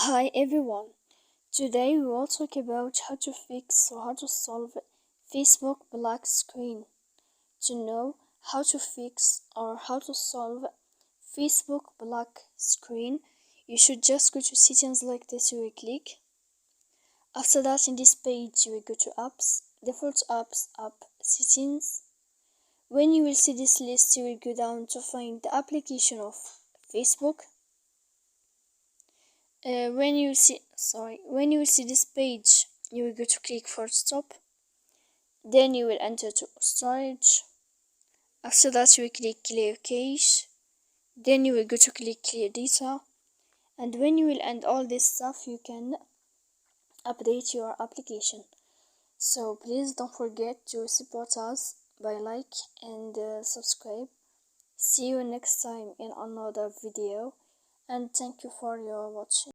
Hi everyone. Today we will talk about how to fix or how to solve Facebook black screen. To know how to fix or how to solve Facebook black screen, you should just go to settings like this. You will click. After that, in this page, you will go to apps, default apps, app settings. When you will see this list, you will go down to find the application of Facebook. When you see this page, you will go to click for stop. Then you will enter to storage. After that, you will click clear cache. Then you will go to click clear data. And when you will end all this stuff, you can update your application. So please don't forget to support us by like and subscribe. See you next time in another video, and thank you for your watching.